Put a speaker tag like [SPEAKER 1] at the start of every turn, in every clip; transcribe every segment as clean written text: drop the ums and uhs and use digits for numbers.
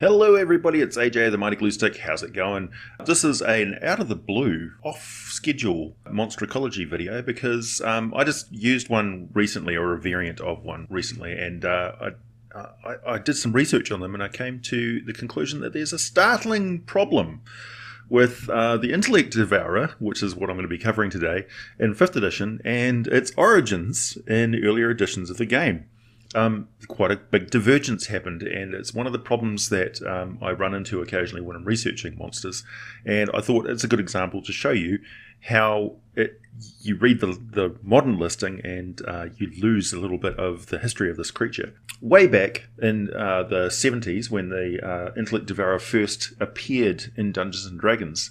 [SPEAKER 1] Hello everybody, it's AJ the Mighty Glue Stick. How's it going? This is an out of the blue, off schedule monster ecology video because I just used one recently, or a variant of one recently, and I did some research on them and I came to the conclusion that there's a startling problem with the Intellect Devourer, which is what I'm going to be covering today, in 5th edition, and its origins in earlier editions of the game. Quite a big divergence happened, and it's one of the problems that I run into occasionally when I'm researching monsters, and I thought it's a good example to show you how you read the modern listing and you lose a little bit of the history of this creature. Way back in the 70s, when the Intellect Devourer first appeared in Dungeons & Dragons,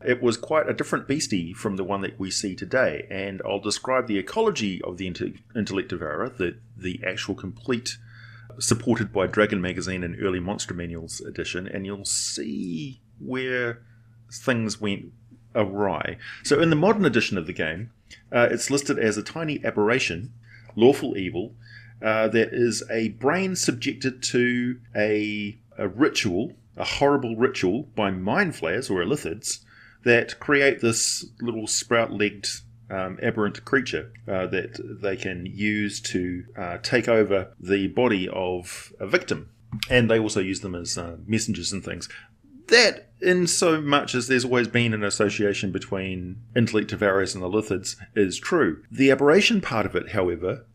[SPEAKER 1] it was quite a different beastie from the one that we see today, and I'll describe the ecology of the Intellect Devourer, the actual complete, supported by Dragon Magazine and Early Monster Manuals edition, and you'll see where things went awry. So in the modern edition of the game, it's listed as a tiny aberration, lawful evil, that is a brain subjected to a ritual, a horrible ritual by mind flayers or illithids, that create this little sprout-legged aberrant creature that they can use to take over the body of a victim. And they also use them as messengers and things. That, in so much as there's always been an association between Intellect Devourers and the Lithids, is true. The aberration part of it, however,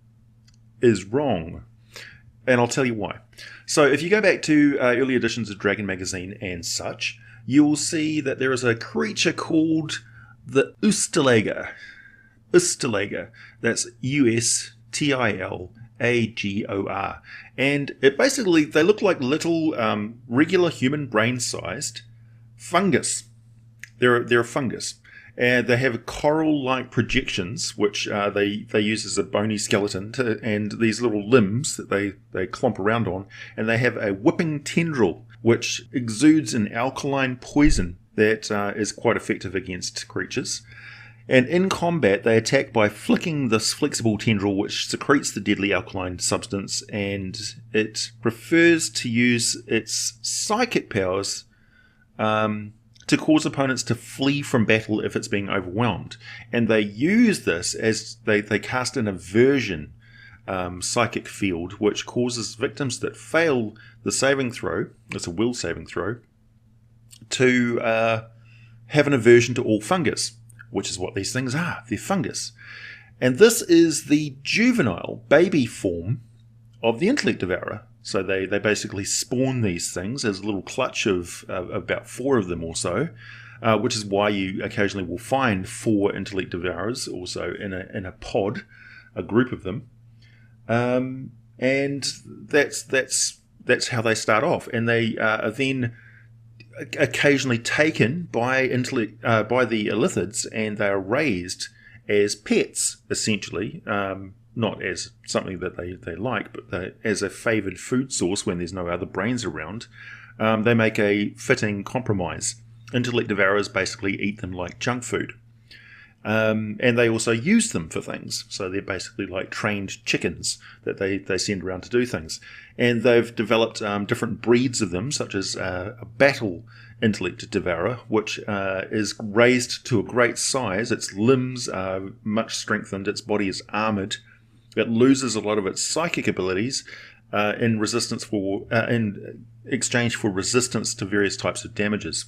[SPEAKER 1] is wrong. And I'll tell you why. So if you go back to early editions of Dragon Magazine and such, you'll see that there is a creature called the Ustilagor. Ustilagor. That's U-S-T-I-L-A-G-O-R. And it basically, they look like little regular human brain-sized fungus. They're a fungus. And they have coral-like projections, which they use as a bony skeleton, and these little limbs that they clomp around on. And they have a whipping tendril, which exudes an alkaline poison that is quite effective against creatures. And in combat, they attack by flicking this flexible tendril, which secretes the deadly alkaline substance, and it prefers to use its psychic powers to cause opponents to flee from battle if it's being overwhelmed. And they use this as they cast an aversion psychic field, which causes victims that fail the saving throw, it's a will saving throw, to have an aversion to all fungus, which is what these things are. They're fungus. And this is the juvenile baby form of the Intellect Devourer. So they basically spawn these things as a little clutch of about 4 of them or so, which is why you occasionally will find 4 Intellect Devourers also in a pod, a group of them. And that's how they start off, and they are then occasionally taken by the illithids, and they are raised as pets, essentially, not as something that they like, but as a favoured food source when there's no other brains around. They make a fitting compromise. Intellect Devourers basically eat them like junk food. And they also use them for things. So they're basically like trained chickens that they send around to do things. And they've developed different breeds of them, such as a battle Intellect Devourer, which is raised to a great size. Its limbs are much strengthened. Its body is armoured. It loses a lot of its psychic abilities in exchange for resistance to various types of damages,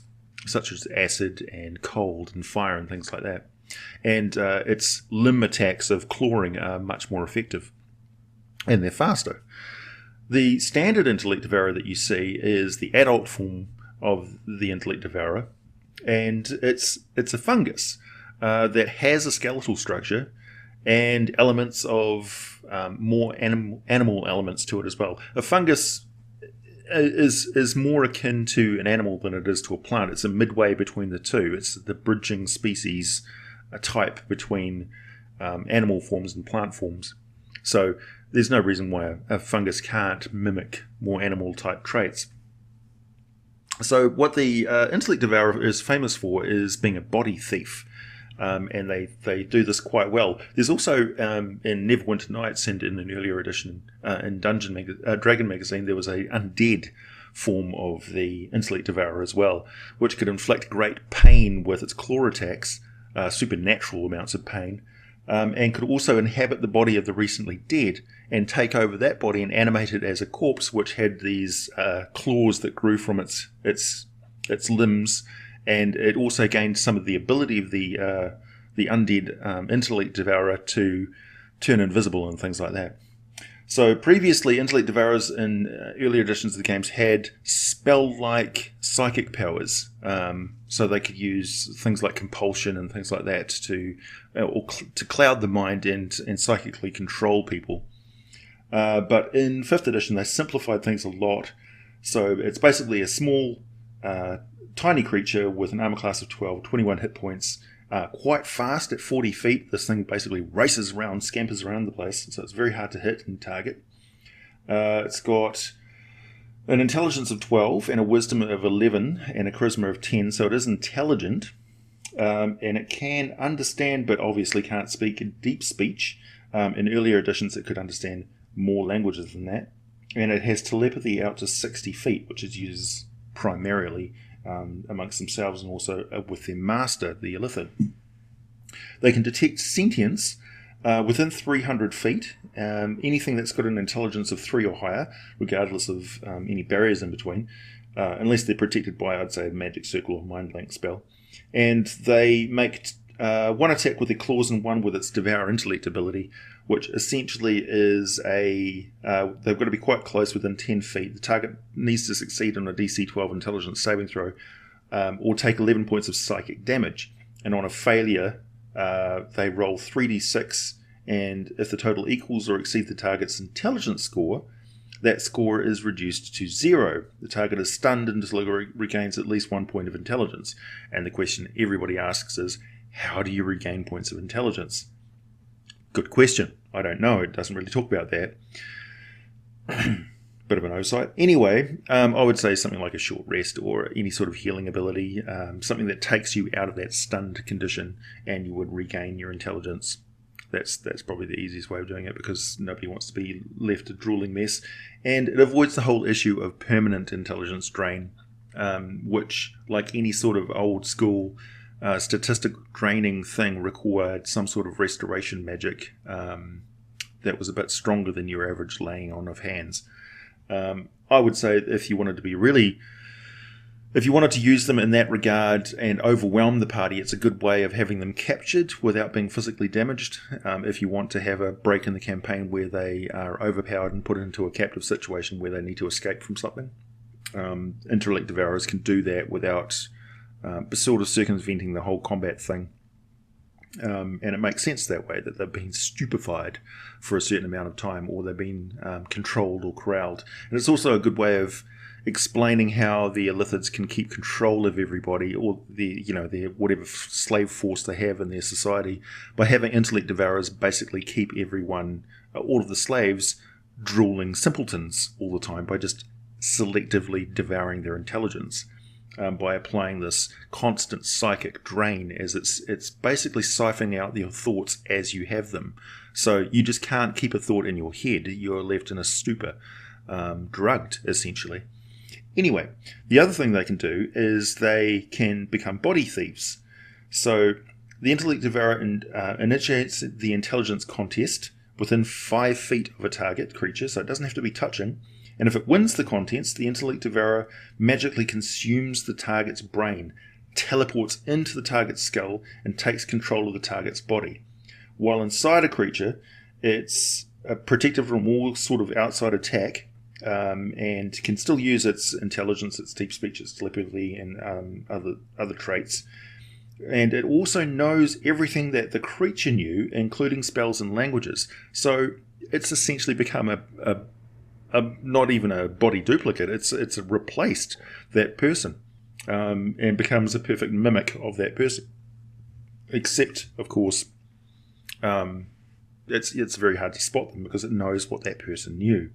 [SPEAKER 1] such as acid and cold and fire and things like that. And its limb attacks of clawing are much more effective, and they're faster. The standard Intellect Devourer that you see is the adult form of the Intellect Devourer, and it's a fungus that has a skeletal structure and elements of more animal elements to it as well. A fungus is more akin to an animal than it is to a plant. It's a midway between the two. It's the bridging species, a type between animal forms and plant forms. So there's no reason why a fungus can't mimic more animal type traits. So what the Intellect Devourer is famous for is being a body thief. And they do this quite well. There's also, in Neverwinter Nights and in an earlier edition in Dragon Magazine, there was a undead form of the Intellect Devourer as well, which could inflict great pain with its claw attacks, supernatural amounts of pain, and could also inhabit the body of the recently dead and take over that body and animate it as a corpse, which had these claws that grew from its limbs, and it also gained some of the ability of the undead Intellect Devourer to turn invisible and things like that. So previously, Intellect Devourers in earlier editions of the games had spell-like psychic powers, so they could use things like compulsion and things like that to cloud the mind and psychically control people. But in 5th edition, they simplified things a lot. So it's basically a small, tiny creature with an armor class of 12, 21 hit points, quite fast at 40 feet. This thing basically races around, scampers around the place, so it's very hard to hit and target. It's got an intelligence of 12 and a wisdom of 11 and a charisma of 10, so it is intelligent. And it can understand, but obviously can't speak deep speech. In earlier editions, it could understand more languages than that. And it has telepathy out to 60 feet, which it uses primarily amongst themselves and also with their master, the Illithid. They can detect sentience within 300 feet. Anything that's got an intelligence of 3 or higher, regardless of any barriers in between, unless they're protected by, I'd say, a magic circle or mind link spell. And they make one attack with their claws and one with its Devour Intellect ability, which essentially is they've got to be quite close, within 10 feet. The target needs to succeed on a DC 12 intelligence saving throw, or take 11 points of psychic damage. And on a failure, they roll 3d6, and if the total equals or exceeds the target's intelligence score, that score is reduced to 0. The target is stunned until it regains at least 1 point of intelligence. And the question everybody asks is, how do you regain points of intelligence? Good question. I don't know. It doesn't really talk about that. Bit of an oversight. Anyway, I would say something like a short rest or any sort of healing ability, something that takes you out of that stunned condition and you would regain your intelligence. That's probably the easiest way of doing it, because nobody wants to be left a drooling mess. And it avoids the whole issue of permanent intelligence drain, which, like any sort of old school statistic draining thing, required some sort of restoration magic that was a bit stronger than your average laying on of hands. I would say if you wanted to use them in that regard and overwhelm the party, it's a good way of having them captured without being physically damaged. If you want to have a break in the campaign where they are overpowered and put into a captive situation where they need to escape from something, Intellect Devourers can do that without sort of circumventing the whole combat thing. And it makes sense that way, that they've been stupefied for a certain amount of time, or they've been controlled or corralled. And it's also a good way of explaining how the Illithids can keep control of everybody, or their whatever slave force they have in their society, by having Intellect Devourers basically keep everyone, all of the slaves, drooling simpletons all the time by just selectively devouring their intelligence. By applying this constant psychic drain, as it's basically siphoning out your thoughts as you have them. So you just can't keep a thought in your head. You're left in a stupor, drugged, essentially. Anyway, the other thing they can do is they can become body thieves. So the Intellect Devourer initiates the intelligence contest within 5 feet of a target creature, so it doesn't have to be touching. And if it wins the contest, the Intellect Devourer magically consumes the target's brain, teleports into the target's skull, and takes control of the target's body. While inside a creature, it's protected from all sort of outside attack, and can still use its intelligence, its deep speech, its telepathy, and other traits. And it also knows everything that the creature knew, including spells and languages. So it's essentially become a not even a body duplicate. It's replaced that person, and becomes a perfect mimic of that person. Except, of course, it's very hard to spot them because it knows what that person knew.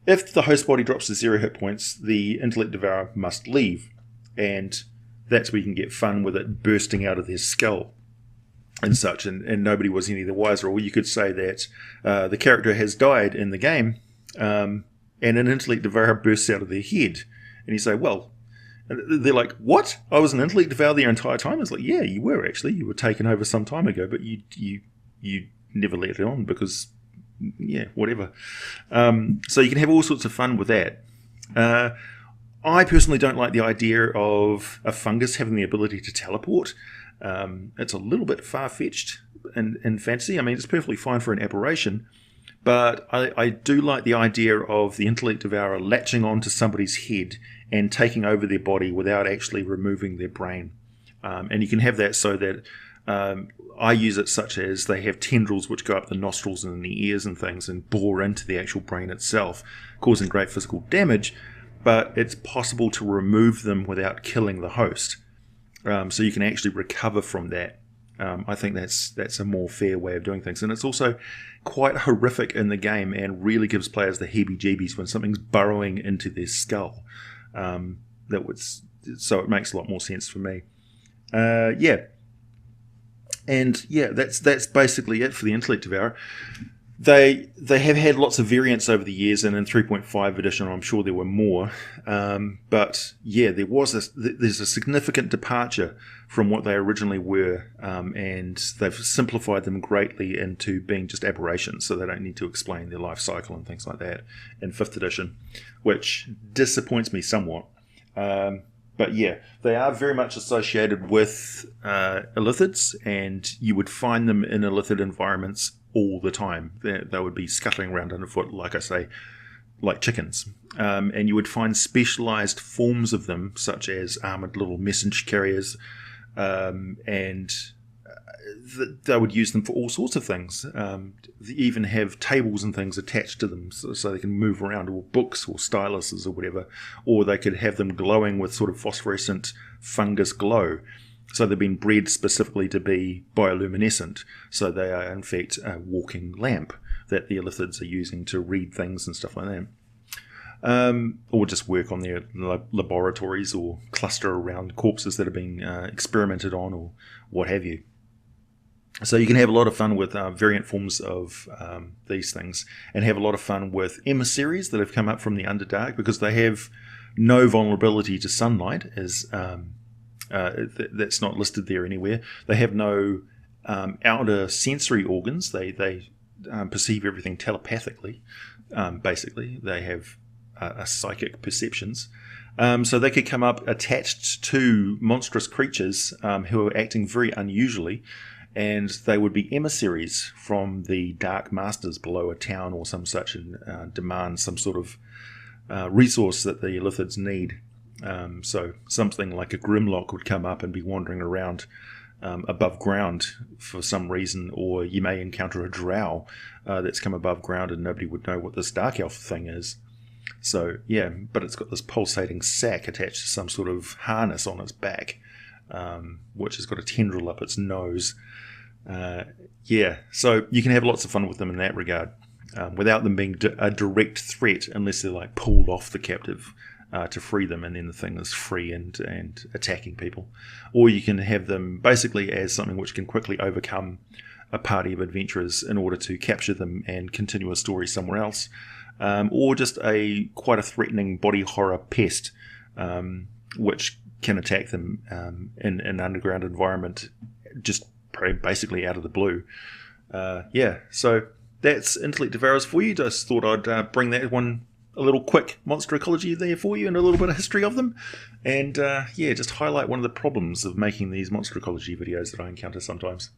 [SPEAKER 1] If the host body drops to 0 hit points, the Intellect Devourer must leave, and that's where you can get fun with it bursting out of their skull and such, and nobody was any the wiser. Or you could say that the character has died in the game, and an Intellect Devourer bursts out of their head. And you say, well, and they're like, what? I was an Intellect Devourer the entire time? It's like, yeah, you were actually. You were taken over some time ago, but you never let it on because, yeah, whatever. So you can have all sorts of fun with that. I personally don't like the idea of a fungus having the ability to teleport. It's a little bit far-fetched in fantasy. I mean, it's perfectly fine for an aberration, but I do like the idea of the Intellect Devourer latching onto somebody's head and taking over their body without actually removing their brain. And you can have that so that I use it such as they have tendrils which go up the nostrils and the ears and things and bore into the actual brain itself, causing great physical damage, but it's possible to remove them without killing the host. So you can actually recover from that. I think that's a more fair way of doing things. And it's also quite horrific in the game and really gives players the heebie-jeebies when something's burrowing into their skull. So it makes a lot more sense for me. Yeah. And yeah, that's basically it for the Intellect Devourer. They have had lots of variants over the years, and in 3.5 edition, I'm sure there were more. But yeah, there's a significant departure from what they originally were, and they've simplified them greatly into being just aberrations, so they don't need to explain their life cycle and things like that in 5th edition, which disappoints me somewhat. But yeah, they are very much associated with illithids, and you would find them in illithid environments all the time. They would be scuttling around underfoot, like I say, like chickens. And you would find specialized forms of them, such as armored little messenger carriers, and they would use them for all sorts of things. They even have tables and things attached to them so they can move around, or books or styluses or whatever. Or they could have them glowing with sort of phosphorescent fungus glow. So they've been bred specifically to be bioluminescent. So they are, in fact, a walking lamp that the illithids are using to read things and stuff like that. Or just work on their laboratories or cluster around corpses that have been experimented on or what have you. So you can have a lot of fun with variant forms of these things, and have a lot of fun with emissaries that have come up from the Underdark, because they have no vulnerability to sunlight, as that's not listed there anywhere. They have no outer sensory organs. They perceive everything telepathically, basically. They have psychic perceptions. So they could come up attached to monstrous creatures who are acting very unusually, and they would be emissaries from the Dark Masters below a town or some such, and demand some sort of resource that the illithids need. So something like a Grimlock would come up and be wandering around above ground for some reason, or you may encounter a drow that's come above ground and nobody would know what this Dark Elf thing is. So yeah, but it's got this pulsating sac attached to some sort of harness on its back, which has got a tendril up its nose. Yeah, so you can have lots of fun with them in that regard, without them being a direct threat, unless they're like pulled off the captive to free them, and then the thing is free and attacking people. Or you can have them basically as something which can quickly overcome a party of adventurers in order to capture them and continue a story somewhere else. Or just quite a threatening body horror pest, which can attack them in an underground environment, just basically out of the blue. Yeah, so that's Intellect Devourers for you. Just thought I'd bring that one, a little quick monster ecology there for you, and a little bit of history of them, and yeah, just highlight one of the problems of making these monster ecology videos that I encounter sometimes.